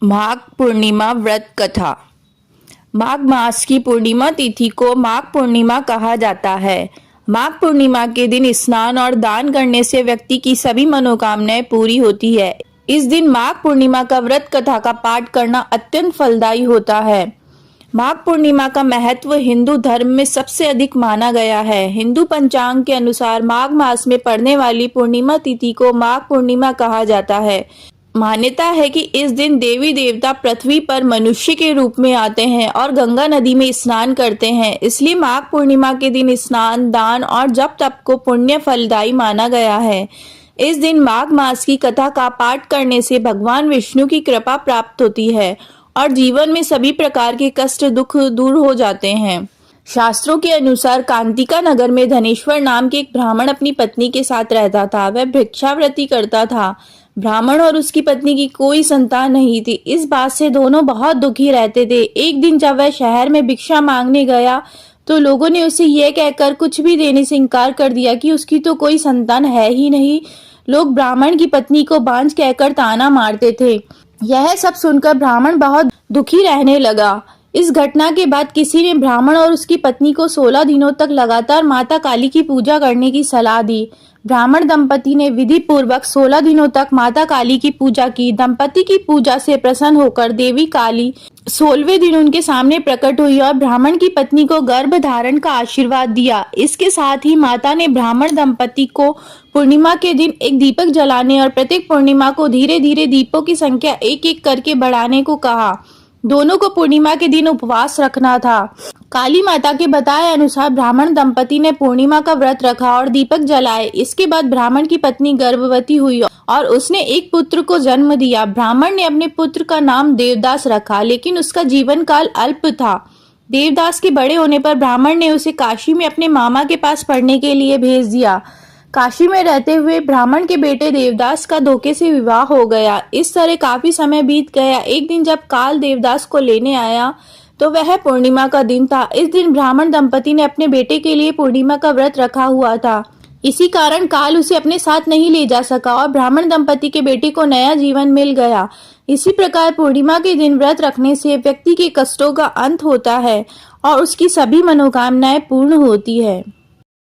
माघ पूर्णिमा व्रत कथा। माघ मास की पूर्णिमा तिथि को माघ पूर्णिमा कहा जाता है। माघ पूर्णिमा के दिन स्नान और दान करने से व्यक्ति की सभी मनोकामनाएं पूरी होती है। इस दिन माघ पूर्णिमा का व्रत कथा का पाठ करना अत्यंत फलदायी होता है। माघ पूर्णिमा का महत्व हिंदू धर्म में सबसे अधिक माना गया है। हिंदू पंचांग के अनुसार माघ मास में पड़ने वाली पूर्णिमा तिथि को माघ पूर्णिमा कहा जाता है। मान्यता है कि इस दिन देवी देवता पृथ्वी पर मनुष्य के रूप में आते हैं और गंगा नदी में स्नान करते हैं। इसलिए माघ पूर्णिमा के दिन स्नान, दान और जप तप को पुण्य फलदायी माना गया है। इस दिन माघ मास की कथा का पाठ करने से भगवान विष्णु की कृपा प्राप्त होती है और जीवन में सभी प्रकार के कष्ट दुख दूर हो जाते हैं। शास्त्रों के अनुसार कांतिका नगर में धनेश्वर नाम के एक ब्राह्मण अपनी पत्नी के साथ रहता था। वह भिक्षावृत्ति करता था। ब्राह्मण और उसकी पत्नी की कोई संतान नहीं थी। इस बात से दोनों बहुत दुखी रहते थे। एक दिन जब वह शहर में भिक्षा मांगने गया तो लोगों ने उसे यह कहकर कुछ भी देने से इनकार कर दिया कि उसकी तो कोई संतान है ही नहीं। लोग ब्राह्मण की पत्नी को बांझ कहकर ताना मारते थे। यह सब सुनकर ब्राह्मण बहुत दुखी रहने लगा। इस घटना के बाद किसी ने ब्राह्मण और उसकी पत्नी को 16 दिनों तक लगातार माता काली की पूजा करने की सलाह दी। ब्राह्मण दंपति ने विधि पूर्वक 16 दिनों तक माता काली की पूजा की। दंपति की पूजा से प्रसन्न होकर देवी काली 16वें दिन उनके सामने प्रकट हुई और ब्राह्मण की पत्नी को गर्भ धारण का आशीर्वाद दिया। इसके साथ ही माता ने ब्राह्मण दंपति को पूर्णिमा के दिन एक दीपक जलाने और प्रत्येक पूर्णिमा को धीरे धीरे दीपों की संख्या एक एक करके बढ़ाने को कहा। दोनों को पूर्णिमा के दिन उपवास रखना था। काली माता के बताए अनुसार ब्राह्मण दंपति ने पूर्णिमा का व्रत रखा और दीपक जलाए। इसके बाद ब्राह्मण की पत्नी गर्भवती हुई और उसने एक पुत्र को जन्म दिया। ब्राह्मण ने अपने पुत्र का नाम देवदास रखा, लेकिन उसका जीवन काल अल्प था। देवदास के बड़े होने पर ब्राह्मण ने उसे काशी में अपने मामा के पास पढ़ने के लिए भेज दिया। काशी में रहते हुए ब्राह्मण के बेटे देवदास का धोखे से विवाह हो गया। इस तरह काफी समय बीत गया। एक दिन जब काल देवदास को लेने आया तो वह पूर्णिमा का दिन था। इस दिन ब्राह्मण दंपति ने अपने बेटे के लिए पूर्णिमा का व्रत रखा हुआ था। इसी कारण काल उसे अपने साथ नहीं ले जा सका और ब्राह्मण दंपति के बेटे को नया जीवन मिल गया। इसी प्रकार पूर्णिमा के दिन व्रत रखने से व्यक्ति के कष्टों का अंत होता है और उसकी सभी मनोकामनाएं पूर्ण होती है।